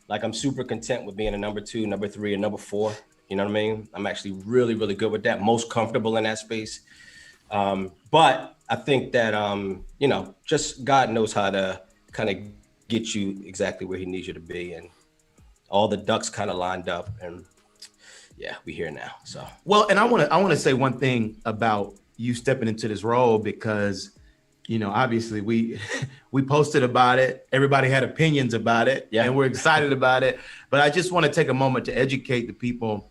Like I'm super content with being a number 2, number 3, and number 4. You know what I mean? I'm actually really, really good with that. Most comfortable in that space. But I think that, you know, just God knows how to kind of get you exactly where he needs you to be. And all the ducks kind of lined up, and yeah, we here now. So, well, and I want to say one thing about you stepping into this role, because, you know, obviously we posted about it. Everybody had opinions about it, and we're excited about it. But I just want to take a moment to educate the people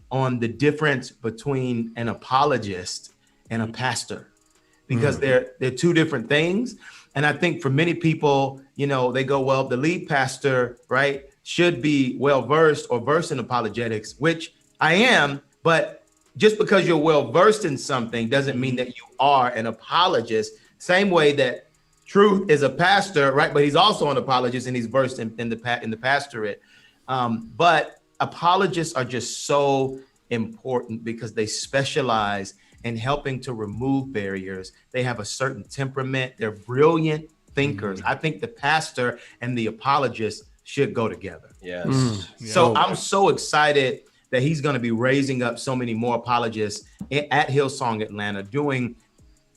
on the difference between an apologist and a pastor, because they're two different things. And I think for many people, you know, they go, well, the lead pastor, right, should be well-versed or versed in apologetics, which I am, but just because you're well-versed in something doesn't mean that you are an apologist. Same way that T.R.U.T.H is a pastor, right? But he's also an apologist, and he's versed in the pastorate. But apologists are just so important because they specialize in helping to remove barriers. They have a certain temperament. They're brilliant thinkers. I think the pastor and the apologist should go together. Yes. So I'm so excited that he's going to be raising up so many more apologists at Hillsong Atlanta, doing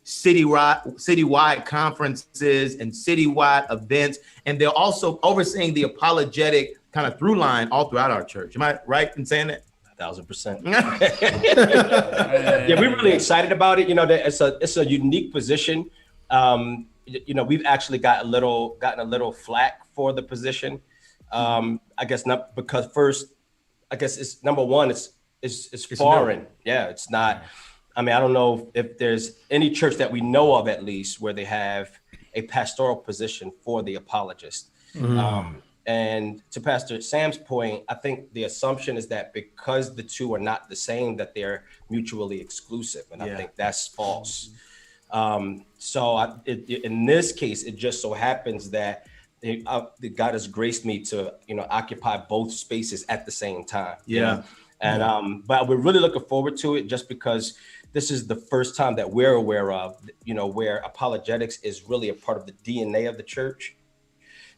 citywide conferences and citywide events. And they're also overseeing the apologetic kind of through line all throughout our church. Am I right in saying that? 1,000%. Yeah, we're really excited about it. You know, it's a unique position. You know, we've actually gotten a little flack for the position. I guess not because first, I guess it's number one, it's foreign. Yeah, it's not. I mean, I don't know if there's any church that we know of, at least, where they have a pastoral position for the apologist. And to Pastor Sam's point, I think the assumption is that because the two are not the same, that they're mutually exclusive. And I think that's false. So in this case, it just so happens that God has graced me to, you know, occupy both spaces at the same time. Yeah. And but we're really looking forward to it, just because this is the first time that we're aware of, you know, where apologetics is really a part of the DNA of the church.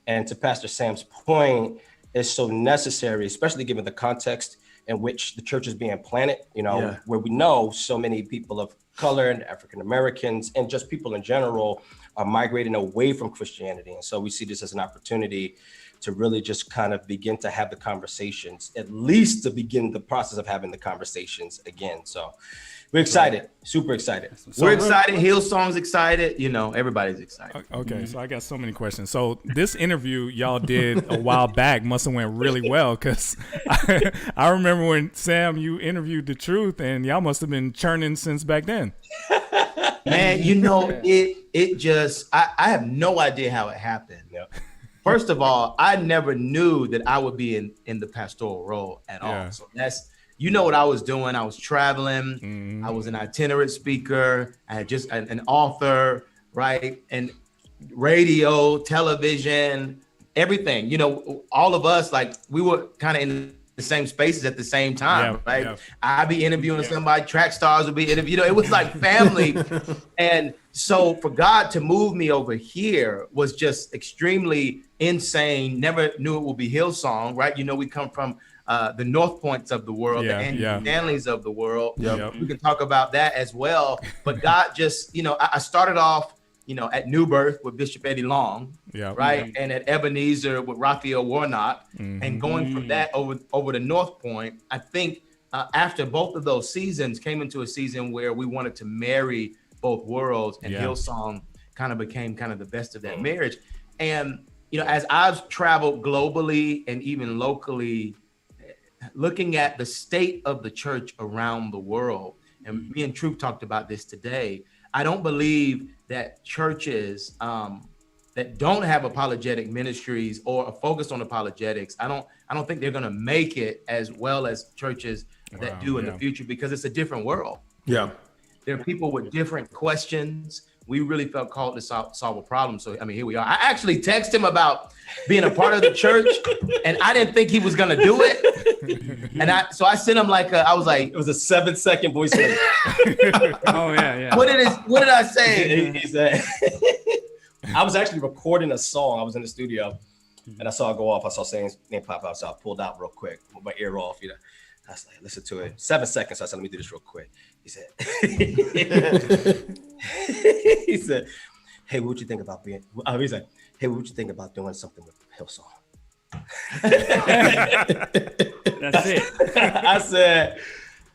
And to Pastor Sam's point, it's so necessary, especially given the context in which the church is being planted, you know, where we know so many people of color and African Americans and just people in general are migrating away from Christianity. And so we see this as an opportunity to really just kind of begin to have the conversations, at least to begin the process of having the conversations again. So we're excited, super excited. So we're excited. Hillsong's excited. You know, everybody's excited. Okay, so I got so many questions. So this interview y'all did a while back must have went really well, because I remember when Sam, you interviewed the T.R.U.T.H, and y'all must have been churning since back then. Man, you know, it just, I have no idea how it happened. Yep. First of all, I never knew that I would be in the pastoral role at all. So that's, you know what I was doing. I was traveling. I was an itinerant speaker. I had just an author, right? And radio, television, everything. You know, all of us, like, we were kind of in the same spaces at the same time, right? Yeah. I'd be interviewing somebody, Trackstarz would be interviewing. You know, it was like family. And so for God to move me over here was just extremely insane. Never knew it would be Hillsong, right? You know, we come from the North Points of the world, the Andy Stanleys of the world. We can talk about that as well. But God just, you know, I started off, you know, at New Birth with Bishop Eddie Long, right? And at Ebenezer with Raphael Warnock. And going from that over to North Point, I think after both of those seasons came into a season where we wanted to marry both worlds, and Hillsong kind of became kind of the best of that marriage. And, you know, as I've traveled globally and even locally, looking at the state of the church around the world, and me and T.R.U.T.H talked about this today, I don't believe that churches that don't have apologetic ministries or are focused on apologetics, I don't think they're going to make it as well as churches that do in the future, because it's a different world. Yeah. There are people with different questions. We really felt called to solve a problem. So, I mean, here we are. I actually texted him about being a part of the church, and I didn't think he was going to do it. And so I sent him like, I was like, it was a 7-second voice note. Oh, yeah. What did I say? He said, I was actually recording a song. I was in the studio. And I saw it go off. I saw Sam's name pop out. So I pulled out real quick, with my ear off, I was like, listen to it. 7 seconds. So I said, let me do this real quick. He said, he said, hey, what you think about being, he's like, hey, what you think about doing something with Hillsong? That's it. I said,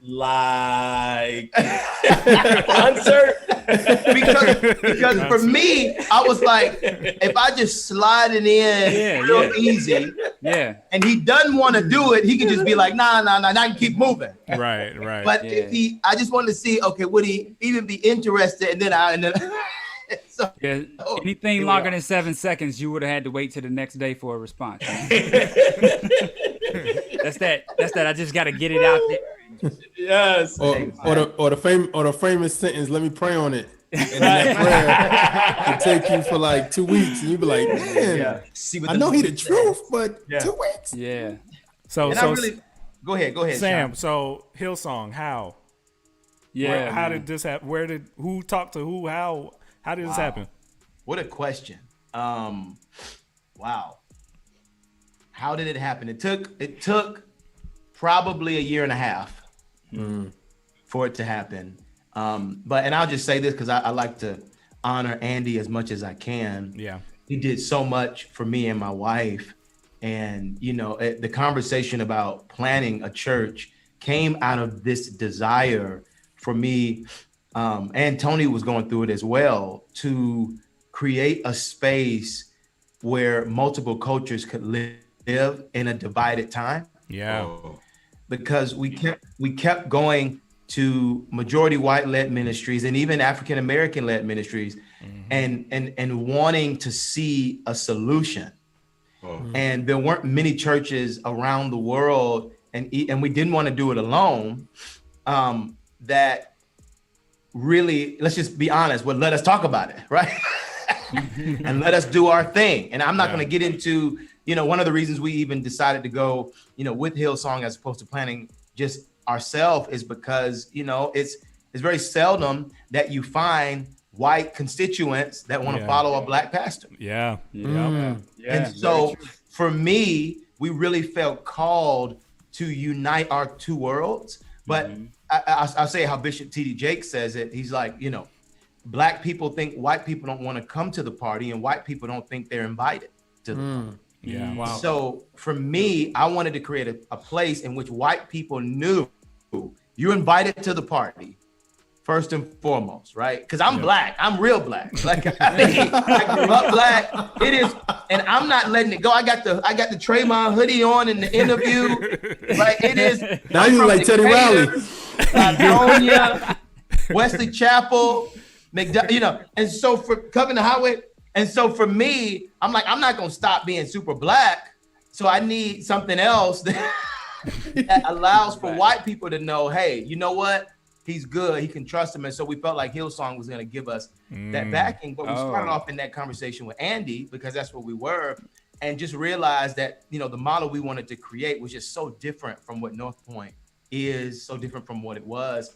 like, concert? because for me, I was like, if I just slide it in real easy, and he doesn't want to do it, he can just be like, nah, I can keep moving. Right. But if I just wanted to see, okay, would he even be interested? And then so, anything longer than 7 seconds, you would have had to wait till the next day for a response. That's that. I just got to get it out there. Yes. Or the famous sentence, let me pray on it. And that prayer could take you for like 2 weeks, and you be like, man, I know he the truth, but 2 weeks. Yeah. So go ahead, Sam. Sean. So Hillsong, how? Yeah. How did this happen? Who talked to who? How did this happen? What a question. Wow. How did it happen? It took probably a year and a half for it to happen. And I'll just say this because I like to honor Andy as much as I can. Yeah. He did so much for me and my wife. And, the conversation about planning a church came out of this desire for me, and Tony was going through it as well, to create a space where multiple cultures could live in a divided time. Yeah. Because we kept going to majority white led ministries and even African American led ministries, and wanting to see a solution. And there weren't many churches around the world, and we didn't want to do it alone. That really, let's just be honest, would let us talk about it, right? And let us do our thing. And I'm not going to get into, one of the reasons we even decided to go, with Hillsong as opposed to planning just ourselves is because, it's very seldom that you find white constituents that want to follow a black pastor. Yeah. And so for me, we really felt called to unite our two worlds. But I'll say how Bishop T.D. Jakes says it. He's like, black people think white people don't want to come to the party, and white people don't think they're invited to the party. Yeah. Wow. So for me, I wanted to create a place in which white people knew you're invited to the party first and foremost, right? Because I'm black. I'm real black. Like I grew up black. It is, and I'm not letting it go. I got the Trayvon hoodie on in the interview. Right? It is. Now you like Teddy Riley. California, Wesley Chapel, and so for covering the highway. And so for me, I'm like, I'm not gonna stop being super black. So I need something else that allows for white people to know, hey, you know what? He's good. He can trust him. And so we felt like Hillsong was going to give us that backing. But we started off in that conversation with Andy because that's where we were, and just realized that, the model we wanted to create was just so different from what North Point is, so different from what it was.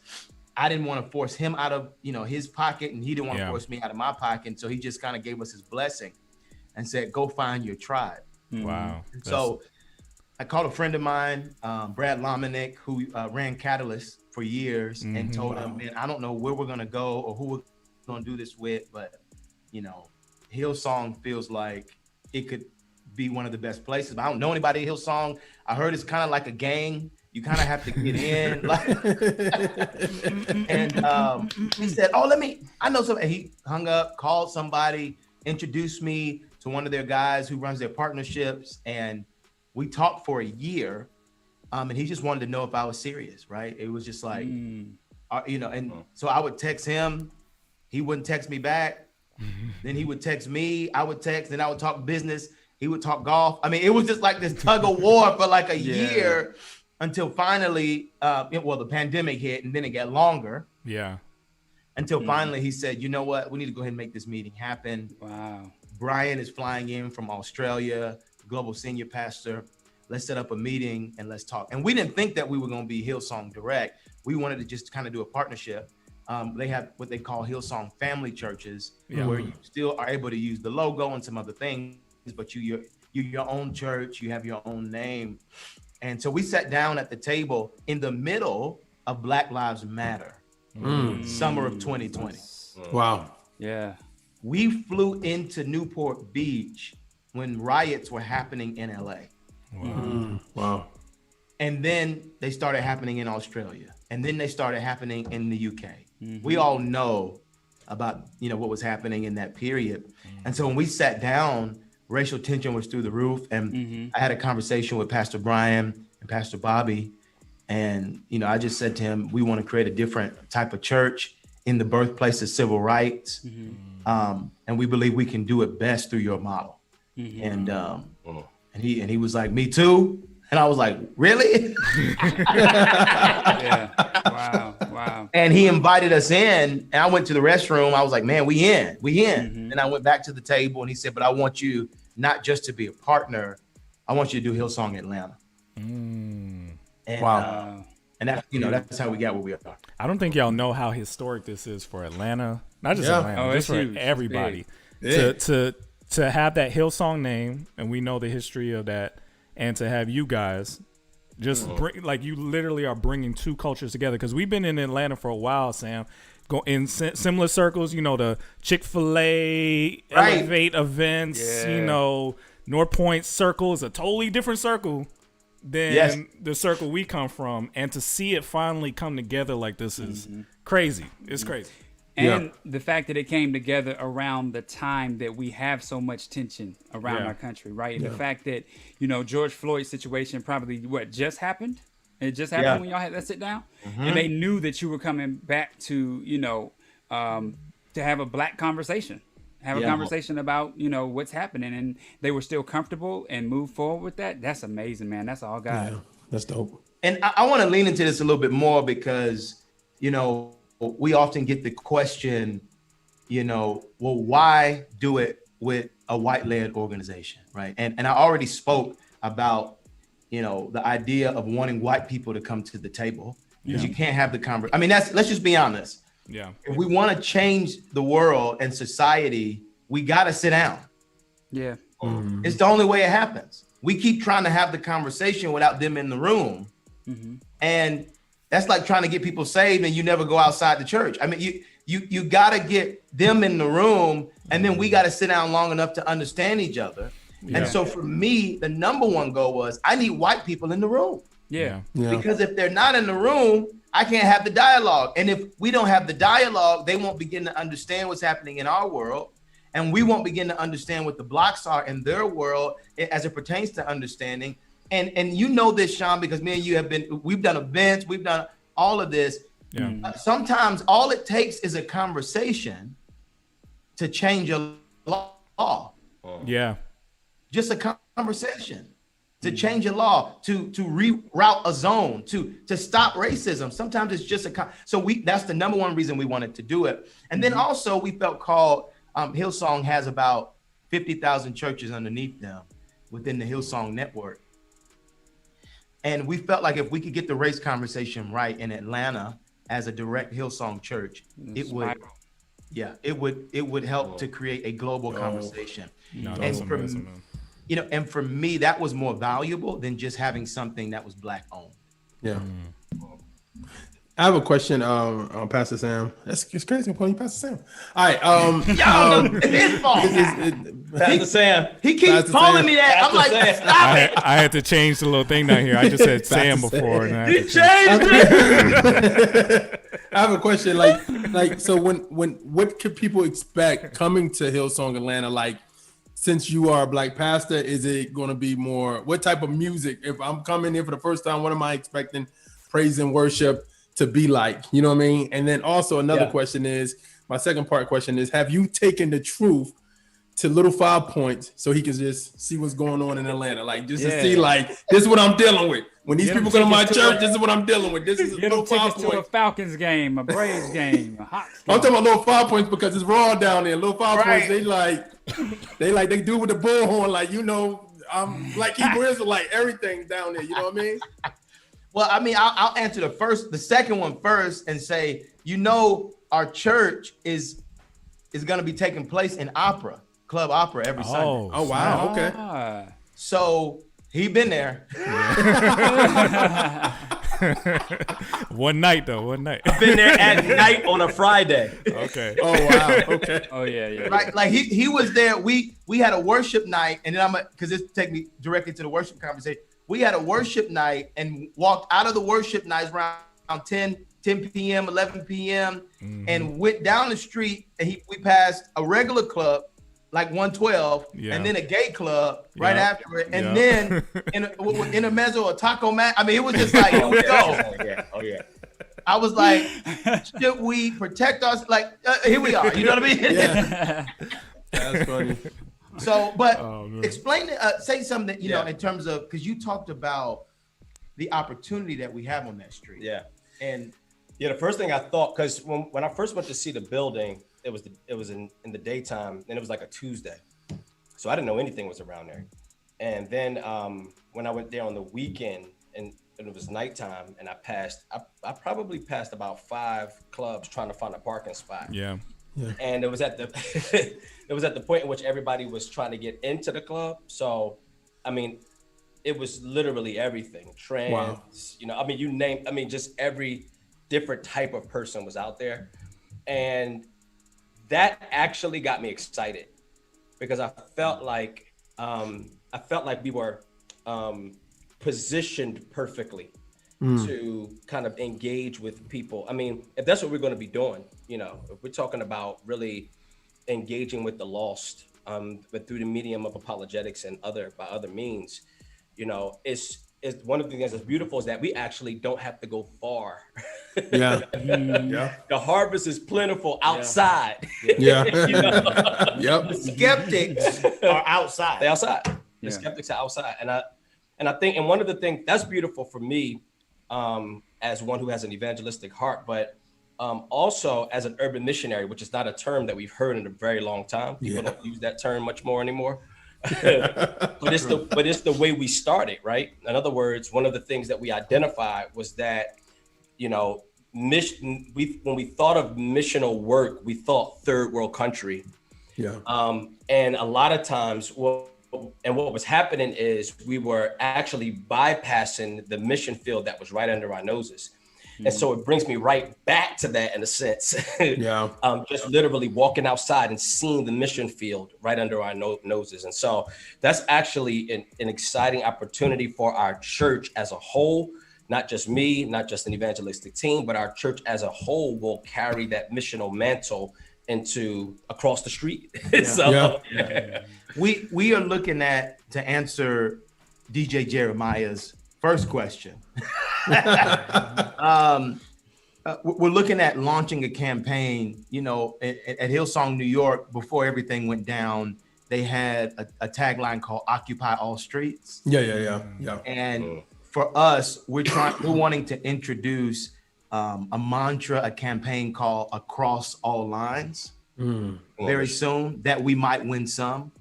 I didn't want to force him out of, his pocket, and he didn't want to force me out of my pocket. So he just kind of gave us his blessing and said, go find your tribe. Wow. So I called a friend of mine, Brad Lominick, who ran Catalyst for years, and told him, man, I don't know where we're going to go or who we're going to do this with, but, Hillsong feels like it could be one of the best places. But I don't know anybody at Hillsong. I heard it's kind of like a gang. You kind of have to get in. And he said, I know somebody. He hung up, called somebody, introduced me to one of their guys who runs their partnerships. And we talked for a year. And he just wanted to know if I was serious, right? It was just like, and so I would text him. He wouldn't text me back. Then he would text me. I would text. Then I would talk business. He would talk golf. I mean, it was just like this tug of war for like a year until finally, the pandemic hit, and then it got longer. Yeah. Until finally he said, you know what? We need to go ahead and make this meeting happen. Wow. Brian is flying in from Australia, global senior pastor. Let's set up a meeting and let's talk. And we didn't think that we were going to be Hillsong Direct. We wanted to just kind of do a partnership. They have what they call Hillsong family churches, where you still are able to use the logo and some other things, but you're your own church, you have your own name. And so we sat down at the table in the middle of Black Lives Matter, summer of 2020. Wow. Yeah. We flew into Newport Beach when riots were happening in LA. Wow. And then they started happening in Australia. And then they started happening in the UK. We all know about, what was happening in that period. And so when we sat down, racial tension was through the roof. And I had a conversation with Pastor Brian and Pastor Bobby. And, I just said to him, we want to create a different type of church in the birthplace of civil rights. And we believe we can do it best through your model. And he was like, me too. And I was like, really? Yeah. Wow. And he invited us in, and I went to the restroom. I was like, man, we in. And I went back to the table, and he said, but I want you not just to be a partner. I want you to do Hillsong Atlanta. And, Wow. And that, that's how we got where we are. I don't think y'all know how historic this is for Atlanta. Not just Atlanta, just for huge. everybody. Yeah. To have that Hillsong name, and we know the history of that, and to have you guys just bring, like, you literally are bringing two cultures together. Because we've been in Atlanta for a while, Sam. Go in similar circles, the Chick-fil-A, Elevate events, North Point Circle is a totally different circle than the circle we come from. And to see it finally come together like this is crazy. It's crazy. And the fact that it came together around the time that we have so much tension around our country, right? And the fact that, George Floyd's situation probably just happened. It just happened when y'all had that sit down. And they knew that you were coming back to, to have a black conversation, have a conversation about, what's happening. And they were still comfortable and move forward with that. That's amazing, man. That's all God. Yeah, that's dope. And I want to lean into this a little bit more because, we often get the question, well, why do it with a white-led organization, right? And I already spoke about, the idea of wanting white people to come to the table because you can't have the conversation. I mean, let's just be honest. Yeah. If we want to change the world and society, we got to sit down. Yeah. It's the only way it happens. We keep trying to have the conversation without them in the room. And that's like trying to get people saved and you never go outside the church. I mean, you got to get them in the room and then we got to sit down long enough to understand each other. And so for me, the number one goal was I need white people in the room. Yeah. Because if they're not in the room, I can't have the dialogue. And if we don't have the dialogue, they won't begin to understand what's happening in our world. And we won't begin to understand what the blacks are in their world as it pertains to understanding. And this, Sean, because me and you we've done events, we've done all of this. Yeah. Sometimes all it takes is a conversation to change a law. Yeah. Just a conversation to change a law, to reroute a zone, to stop racism. Sometimes it's just that's the number one reason we wanted to do it. And then also we felt called, Hillsong has about 50,000 churches underneath them within the Hillsong network. And we felt like if we could get the race conversation right in Atlanta as a direct Hillsong church, it would help to create a global conversation. And for me, that was more valuable than just having something that was black owned. Yeah. I have a question, Pastor Sam. It's crazy calling you Pastor Sam. All right. It's his fault. Pastor Sam. He keeps calling me that. I'm like, stop it. I had to change the little thing down here. I just said Sam before. And He changed it. I have a question. Like, so what could people expect coming to Hillsong Atlanta? Like, since you are a black pastor, is it going to be more, what type of music? If I'm coming in for the first time, what am I expecting praise and worship to be like? You know what I mean? And then also another question is, my second part question is, have you taken the truth to Little 5 Points so he can just see what's going on in Atlanta? Like, just to see, like, this is what I'm dealing with. When these people go to my church, this is what I'm dealing with. This is Little 5 Points. To a Falcons game, a Braves game, a Hawks game. I'm talking about Little 5 Points because it's raw down there. Little 5 Points, they do with the bullhorn, like, I'm like Hebrew Israelite, everything down there. You know what I mean? Well, I mean, I'll answer the second one first and say, our church is going to be taking place in Club Opera every Sunday. Oh, wow. Okay. So he been there. One night though. One night. I've been there at night on a Friday. Okay. Oh wow. Okay. Oh yeah. Right, like he was there. We had a worship night, and then because this take me directly to the worship conversation. We had a worship night and walked out of the worship night around 10 p.m., 11 p.m. And went down the street, and we passed a regular club, like 112, and then a gay club right after it, and then in a mezzo, a taco mat. I mean, it was just like, here we go. Oh yeah. I was like, should we protect us? Like, here we are. You know what I mean? Yeah. That's funny. So, but explain, say something that, you know, in terms of, because you talked about the opportunity that we have on that street. Yeah. And the first thing I thought, because when I first went to see the building, it was in the daytime, and it was like a Tuesday. So I didn't know anything was around there. And then when I went there on the weekend and it was nighttime, and I probably passed about 5 clubs trying to find a parking spot. Yeah. And it was at the it was at the point in which everybody was trying to get into the club. So, I mean, it was literally everything. Trans, you know, I mean, you name, I mean, just every different type of person was out there. And that actually got me excited because I felt like we were positioned perfectly to kind of engage with people. I mean, if that's what we're going to be doing, you know, if we're talking about really engaging with the lost, but through the medium of apologetics and by other means, you know, it's one of the things that's beautiful is that we actually don't have to go far. Yeah. The harvest is plentiful outside. Yeah. You know? Yep. skeptics are outside. They're outside. The Yeah. skeptics are outside. And I think, and one of the things that's beautiful for me, as one who has an evangelistic heart, but also as an urban missionary, which is not a term that we've heard in a very long time. People don't use that term much more anymore. but it's the way we started, right? In other words, one of the things that we identified was that, you know, when we thought of missional work, we thought third world country. Yeah. And a lot of times, what was happening is we were actually bypassing the mission field that was right under our noses. And so it brings me right back to that in a sense. Yeah. Just literally walking outside and seeing the mission field right under our noses. And so that's actually an exciting opportunity for our church as a whole, not just me, not just an evangelistic team, but our church as a whole will carry that missional mantle into across the street. We are looking at to answer DJ Jeremiah's first question. We're looking at launching a campaign, you know, at Hillsong, New York. Before everything went down, they had a tagline called "Occupy All Streets." Yeah. And for us, we're wanting to introduce a mantra, a campaign called "Across All Lines" very soon. That we might win some,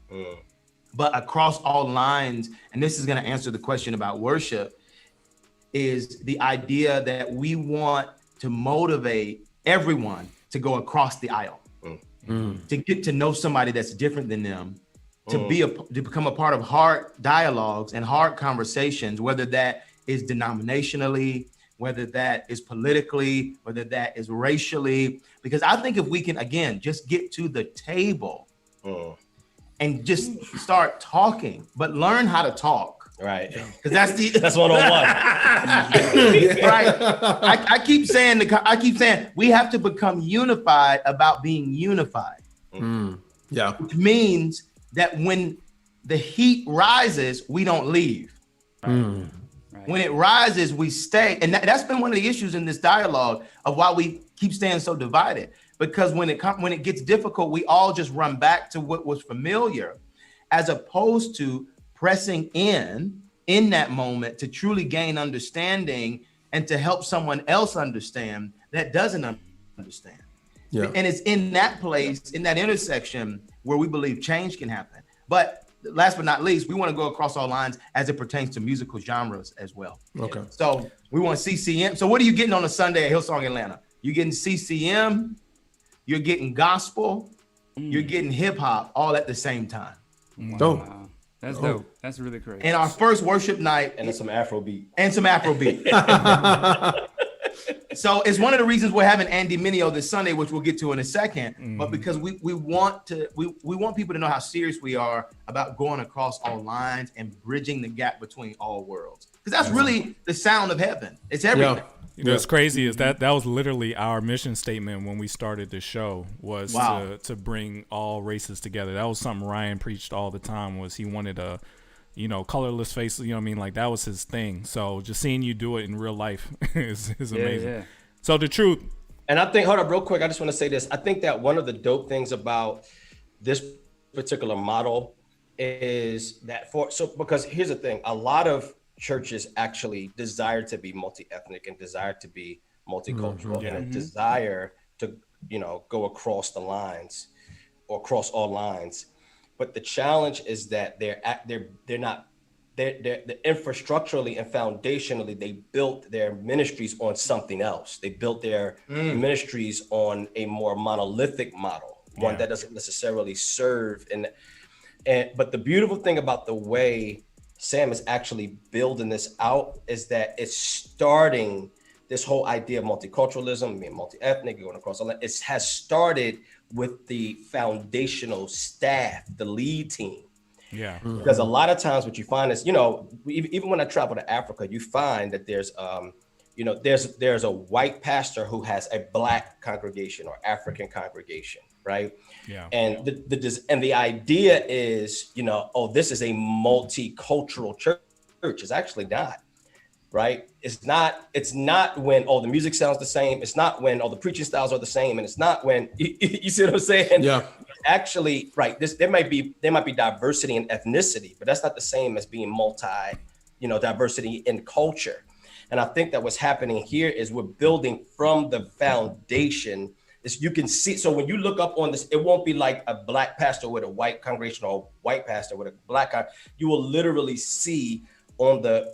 but across all lines. And this is going to answer the question about worship. Is the idea that we want to motivate everyone to go across the aisle, to get to know somebody that's different than them, to become a part of hard dialogues and hard conversations, whether that is denominationally, whether that is politically, whether that is racially. Because I think if we can, again, just get to the table and just start talking, but learn how to talk. Right. Because that's one-on-one. Right. I keep saying we have to become unified about being unified. Yeah. Which means that when the heat rises, we don't leave. Right. When it rises, we stay. And that's been one of the issues in this dialogue of why we keep staying so divided. Because when it gets difficult, we all just run back to what was familiar, as opposed to pressing in that moment to truly gain understanding and to help someone else understand that doesn't understand. Yeah. And it's in that place, in that intersection, where we believe change can happen. But last but not least, we want to go across all lines as it pertains to musical genres as well. Okay. So we want CCM. So what are you getting on a Sunday at Hillsong Atlanta? You're getting CCM, you're getting gospel, you're getting hip hop all at the same time. Wow. That's dope. That's really crazy. And our first worship night, And some Afrobeat. So it's one of the reasons we're having Andy Mineo this Sunday, which we'll get to in a second. But because we want people to know how serious we are about going across all lines and bridging the gap between all worlds. Because that's really the sound of heaven. It's everything. You know, what's crazy is that was literally our mission statement when we started the show, was to bring all races together. That was something Ryan preached all the time, was he wanted a, colorless face, you know what I mean? Like, that was his thing. So just seeing you do it in real life is amazing. Yeah. So the truth. And I think, hold up real quick, I just want to say this. I think that one of the dope things about this particular model is that because here's the thing, a lot of churches actually desire to be multi-ethnic and desire to be multicultural and a desire to, go across the lines or across all lines. But the challenge is that they're infrastructurally and foundationally, they built their ministries on something else. They built their ministries on a more monolithic model, one that doesn't necessarily serve. But the beautiful thing about the way Sam is actually building this out is that it's starting this whole idea of multiculturalism, being multi-ethnic, going across all that. It has started with the foundational staff, the lead team. Yeah. Because a lot of times what you find is, even when I travel to Africa, you find that there's a white pastor who has a Black congregation or African congregation, right? Yeah. And the idea is, this is a multicultural church. It's actually not, right? It's not when the music sounds the same. It's not when the preaching styles are the same, and it's not when you see what I'm saying? Yeah. Actually, right. There might be diversity in ethnicity, but that's not the same as being diversity in culture. And I think that what's happening here is we're building from the foundation. You can see, so when you look up on this, it won't be like a Black pastor with a white congregation or a white pastor with a Black congregation. You will literally see on the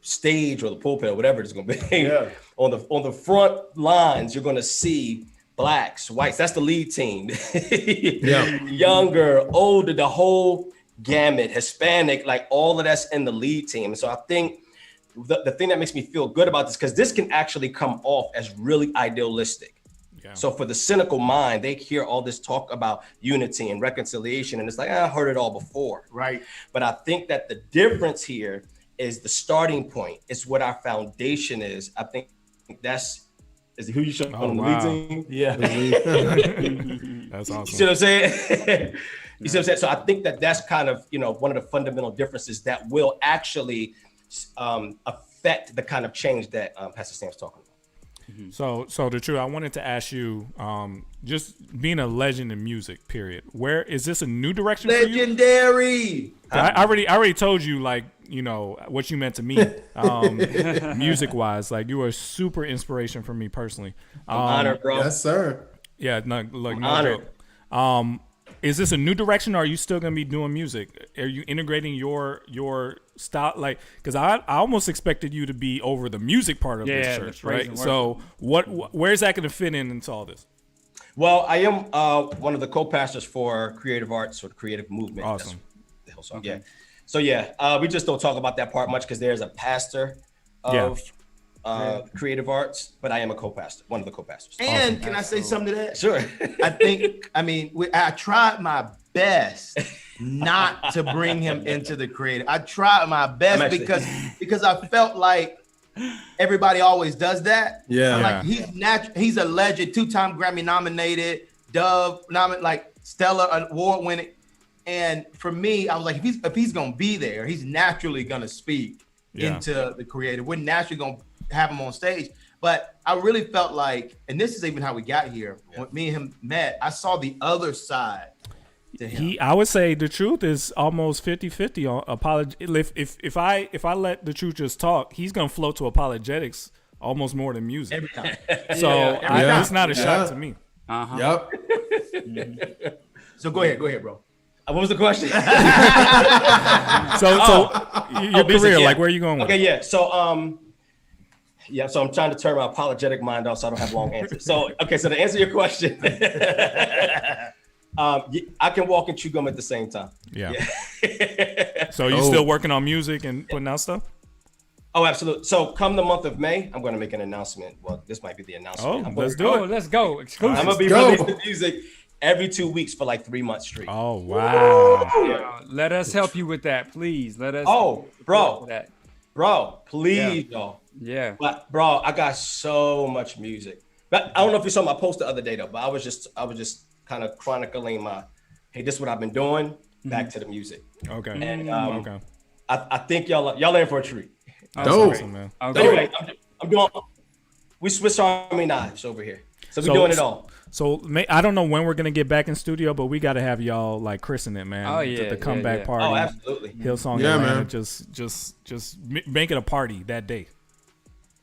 stage or the pulpit or whatever it's going to be, on the front lines, you're going to see Blacks, whites. That's the lead team. Younger, older, the whole gamut, Hispanic, like all of that's in the lead team. So I think the thing that makes me feel good about this, because this can actually come off as really idealistic. Yeah. So for the cynical mind, they hear all this talk about unity and reconciliation, and it's like, I heard it all before. Right. But I think that the difference here is the starting point. It's what our foundation is. I think is who you showing on the lead team? Yeah. That's awesome. You see what I'm saying? You see what I'm saying? So I think that's kind of, one of the fundamental differences that will actually affect the kind of change that Pastor Sam's talking about. Mm-hmm. So the truth, I wanted to ask you, just being a legend in music, period. Where is this a new direction for you? Legendary. I already told you, like, what you meant to me, music wise. Like, you are a super inspiration for me personally. I'm honored, bro. Yes, sir. Yeah, no honored. Joke. Is this a new direction, or are you still gonna be doing music? Are you integrating your style? Like, because I almost expected you to be over the music part of this church, right? So where's that gonna fit into all this? Well, I am one of the co-pastors for creative arts or the creative movement. Awesome. That's Hillsong. Okay. Yeah. So we just don't talk about that part much because there's a pastor of creative arts, but I am a co-pastor, one of the co-pastors. And awesome. Can I say something to that? Sure. I tried my best not to bring him into the creative. I tried my best because I felt like everybody always does that. Yeah. Like he's a legend, 2-time Grammy nominated, Dove nominated, like Stellar award winning. And for me, I was like, if he's gonna be there, he's naturally gonna speak into the creative. We're naturally gonna have him on stage. But I really felt like, and this is even how we got here. When me and him met, I saw the other side to him. I would say the truth is almost 50-50 on apology. If I let the truth just talk, he's gonna float to apologetics almost more than music. Every time. So it's not a shock to me. Yep. Mm-hmm. So go ahead, bro. What was the question? Your career, like, where are you going with? Okay, yeah. So so I'm trying to turn my apologetic mind off so I don't have long answers. So to answer your question, I can walk and chew gum at the same time. Yeah. So you still working on music and putting out stuff? Oh, absolutely. So come the month of May, I'm going to make an announcement. Well, this might be the announcement. Let's do it. Let's go. Exclusive. I'm going to be releasing music every 2 weeks for like 3 months straight. Oh, wow. Yeah. Let us help you with that, please. Let us. Bro, please, y'all. Yeah. But bro, I got so much music. But I don't know if you saw my post the other day though, but I was just kind of chronicling hey, this is what I've been doing. Back to the music. Okay. And I think y'all in for a treat. Dope, awesome, man. Okay. Anyway, I'm doing. We Swiss Army knives over here, so we're doing it all. So I don't know when we're gonna get back in studio, but we got to have y'all like christen it, man. Oh yeah, the comeback party. Oh, absolutely. Hillsong, Yeah, Atlanta, man. Just make it a party that day.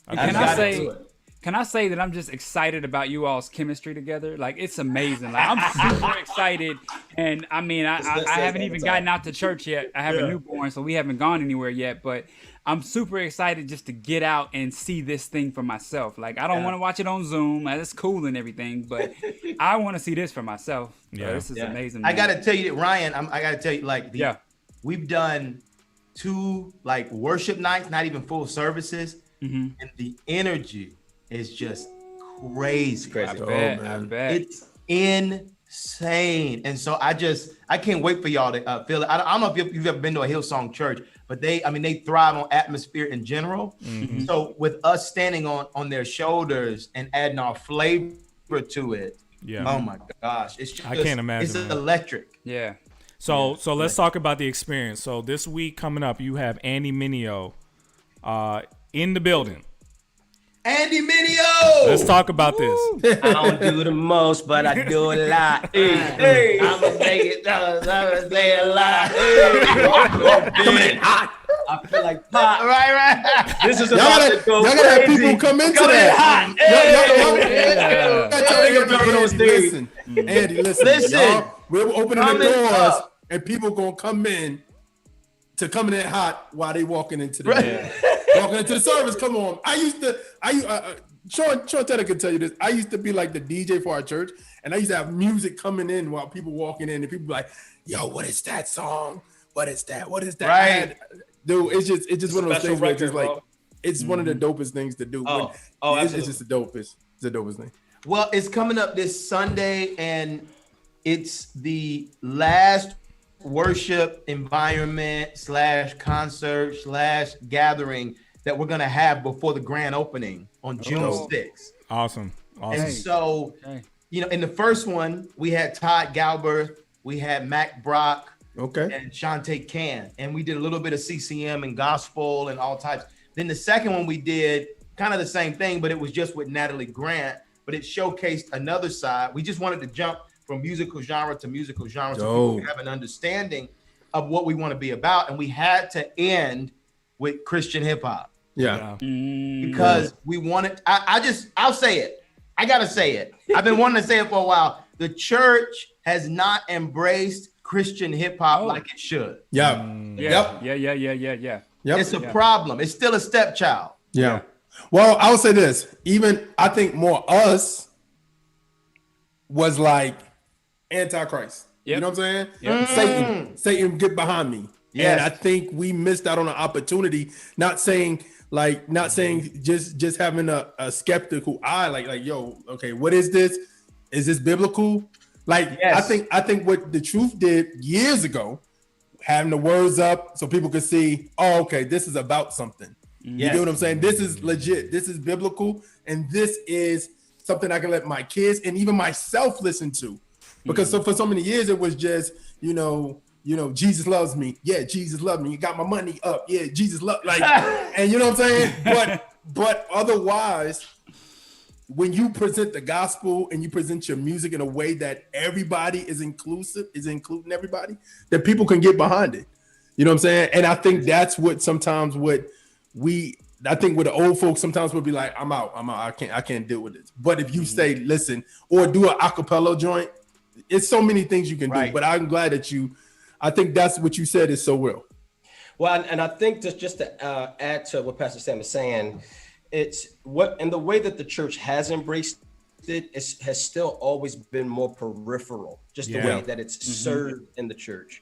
Can I say that I'm just excited about you all's chemistry together? Like, it's amazing. Like, I'm super excited. And I mean, I haven't even gotten out to church yet. I have a newborn, so we haven't gone anywhere yet. But I'm super excited just to get out and see this thing for myself. Like, I don't want to watch it on Zoom. Like, it's cool and everything, but I want to see this for myself. Yeah. So this is amazing. I man. got to tell you, Ryan, I got to tell you, like, we've done 2 like worship nights, not even full services, and the energy is just crazy. I bet. It's insane. And so I can't wait for y'all to feel it. I don't know if you've ever been to a Hillsong church, but they thrive on atmosphere in general. So with us standing on their shoulders and adding our flavor to it, oh my gosh, it's just, I can't imagine. It's electric. Yeah. So let's talk about the experience. So this week coming up, you have Andy Mineo in the building. Andy Mineo! Let's talk about this. I don't do the most, but I do a lot. Hey, I'ma make it, I'ma say a lot. coming in hot. I feel like pop. Right. This is about to go Y'all gotta have crazy. people come into Coming in that. hot. Listen, Andy, listen. Y'all, we're opening the doors, and people gonna come in hot while they walking into the walking into the service. Come on, Sean Tedder can tell you this. I used to be like the DJ for our church, and I used to have music coming in while people walking in, and people be like, "Yo, what is that song? What is that? What is that?" Right. Dude, it's just one of those things where it's just like, bro. it's one of the dopest things to do. It's just the dopest. It's the dopest thing. Well, it's coming up this Sunday, and it's the last worship environment / concert / gathering that we're gonna have before the grand opening on June 6th. Awesome. And so, in the first one, we had Todd Galbraith, we had Mac Brock, and Shantae Can, and we did a little bit of CCM and gospel and all types. Then the second one we did kind of the same thing, but it was just with Natalie Grant, but it showcased another side. We just wanted to jump from musical genre to musical genre so people have an understanding of what we want to be about. And we had to end with Christian hip hop. Yeah. Because we wanted, I'll say it. I got to say it. I've been wanting to say it for a while. The church has not embraced Christian hip hop like it should. Yeah. It's a problem. It's still a stepchild. Yeah. Well, I would say this. Even I think more us was like Antichrist. You know what I'm saying? Satan, get behind me. And I think we missed out on an opportunity. Not saying just having a skeptical eye. Like, yo, okay, what is this? Is this biblical? Like, I think what the Truth did years ago, having the words up so people could see, oh, okay, this is about something. You know what I'm saying? This is legit. This is biblical, and this is something I can let my kids and even myself listen to. Because so for so many years it was just, Jesus loves me. Yeah, Jesus loves me. You got my money up. Yeah, Jesus loves and you know what I'm saying? But otherwise, when you present the gospel and you present your music in a way that everybody is including everybody, that people can get behind it. You know what I'm saying? And I think that's what sometimes with the old folks sometimes would be like, I'm out. I can't deal with this. But if you say, listen, or do an acapella joint, it's so many things you can do. But I'm glad that I think that's what you said is so real. Well, and I think just to add to what Pastor Sam is saying, it's the way that the church has embraced it has still always been more peripheral, just the way that it's served in the church.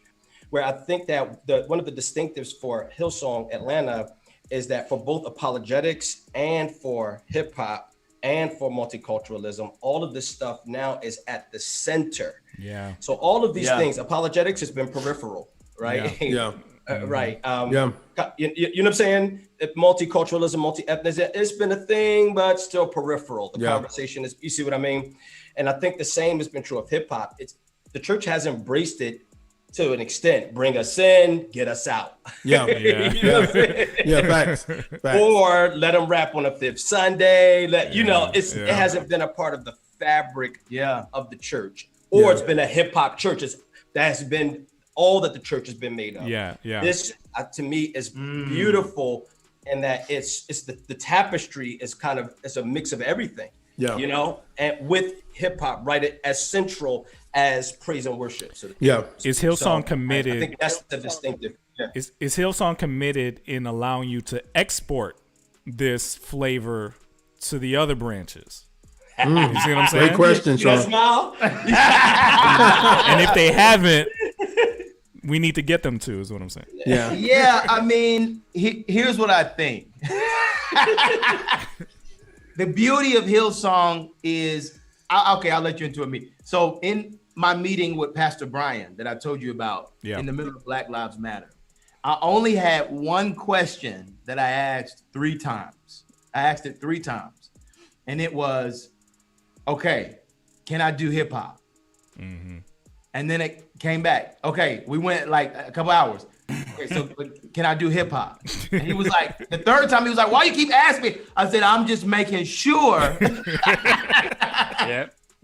Where I think that one of the distinctives for Hillsong Atlanta is that for both apologetics and for hip hop and for multiculturalism, all of this stuff now is at the center. Yeah. So all of these things, apologetics has been peripheral, right? Yeah. Right. You know what I'm saying? Multiculturalism, multi-ethnicity, it's been a thing, but still peripheral. The conversation is, you see what I mean? And I think the same has been true of hip hop. The church has embraced it to an extent. Bring us in, get us out. Yeah. You know what I'm saying? Facts. Or let them rap on a fifth Sunday. It hasn't been a part of the fabric of the church. Or it's been a hip hop church. That has been all that the church has been made of. This to me is beautiful, and that it's the tapestry is it's a mix of everything. You know, and with hip hop right as central as praise and worship. So is Hillsong committed? I think that's the distinctive. Is Hillsong committed in allowing you to export this flavor to the other branches? You see what I'm saying? Great question, Sean. Smile. And if they haven't, we need to get them to, is what I'm saying. Yeah. I mean, here's what I think. The beauty of Hillsong is, I'll let you into it. So in my meeting with Pastor Brian that I told you about in the middle of Black Lives Matter, I only had one question that I asked 3 times. I asked it 3 times. And it was, okay, can I do hip hop? And then it came back. Okay, we went like a couple hours. Okay, so can I do hip hop? And he was like, the 3rd time, he was like, why you keep asking me? I said, I'm just making sure.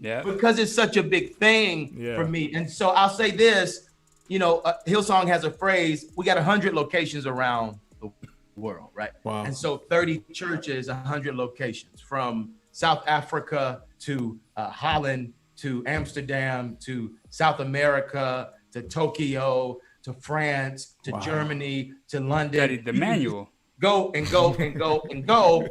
Because it's such a big thing for me. And so I'll say this, you know, Hillsong has a phrase, we got 100 locations around the world, right? Wow. And so 30 churches, 100 locations, from South Africa to Holland, to Amsterdam, to South America, to Tokyo, to France, to Germany, to London. The manual. Go and go and go and go.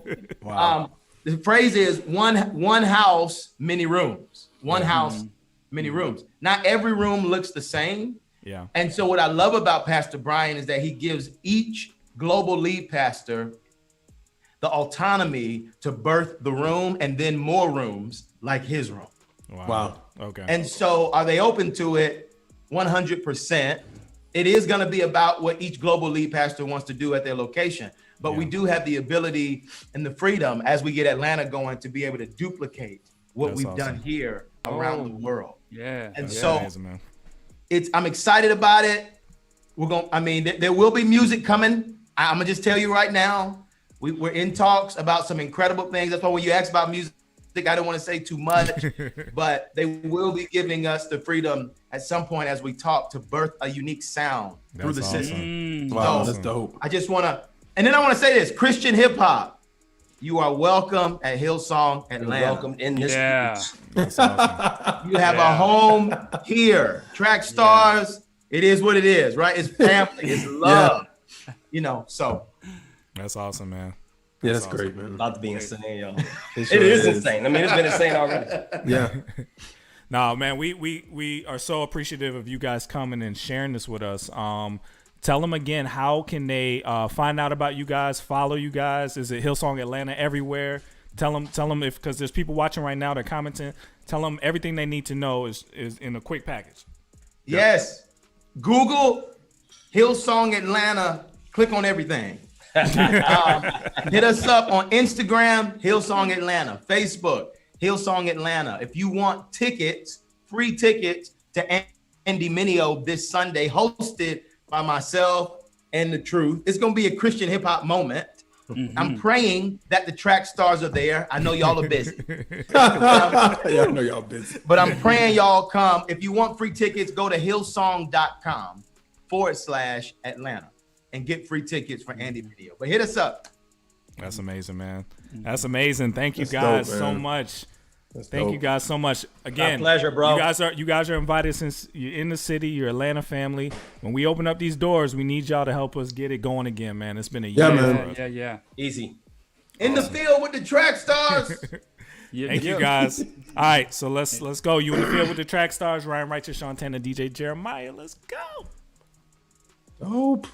The phrase is one house, many rooms. One house, many rooms. Not every room looks the same. And so what I love about Pastor Brian is that he gives each global lead pastor the autonomy to birth the room and then more rooms like his room. Wow. Okay. And so are they open to it? 100%. It is going to be about what each global lead pastor wants to do at their location. But we do have the ability and the freedom as we get Atlanta going to be able to duplicate what we've done here around the world. And so amazing, I'm excited about it. There will be music coming. I'm gonna just tell you right now, we're in talks about some incredible things. That's why when you ask about music, I don't want to say too much, but they will be giving us the freedom at some point as we talk to birth a unique sound through the system. Wow, So that's dope. I just want to, and then I want to say this, Christian hip hop, you are welcome at Hillsong Atlanta. You're welcome in this. That's awesome. You have a home here. Trackstarz, it is what it is, right? It's family, it's love, you know, so. That's awesome, man. Yeah, that's great, man. About to be insane, y'all. It is insane. I mean, it's been insane already. Yeah. No, man, we are so appreciative of you guys coming and sharing this with us. Tell them again, how can they find out about you guys, follow you guys? Is it Hillsong Atlanta everywhere? Tell them if, because there's people watching right now, they're commenting. Tell them everything they need to know is in a quick package. Yes. Google Hillsong Atlanta, click on everything. Hit us up on Instagram, Hillsong Atlanta, Facebook, Hillsong Atlanta. If you want tickets, free tickets to Andy Mineo this Sunday, hosted by myself and the Truth. It's going to be a Christian hip hop moment. I'm praying that the Trackstarz are there. I know y'all are busy. Yeah, I know y'all busy. But I'm praying y'all come. If you want free tickets, go to hillsong.com/Atlanta and get free tickets for Andy Mineo. But hit us up. That's amazing, man. That's amazing. Thank you guys so much. Thank you guys so much. Again, my pleasure, bro. You guys are invited since you're in the city, you're Atlanta family. When we open up these doors, we need y'all to help us get it going again, man. It's been a year. Man. Yeah. Easy. In the field with the Trackstarz. Thank you guys. All right, so let's go. You in the field with the Trackstarz, Ryan Righteous, Sean Tanner, DJ Jeremiah. Let's go. Dope.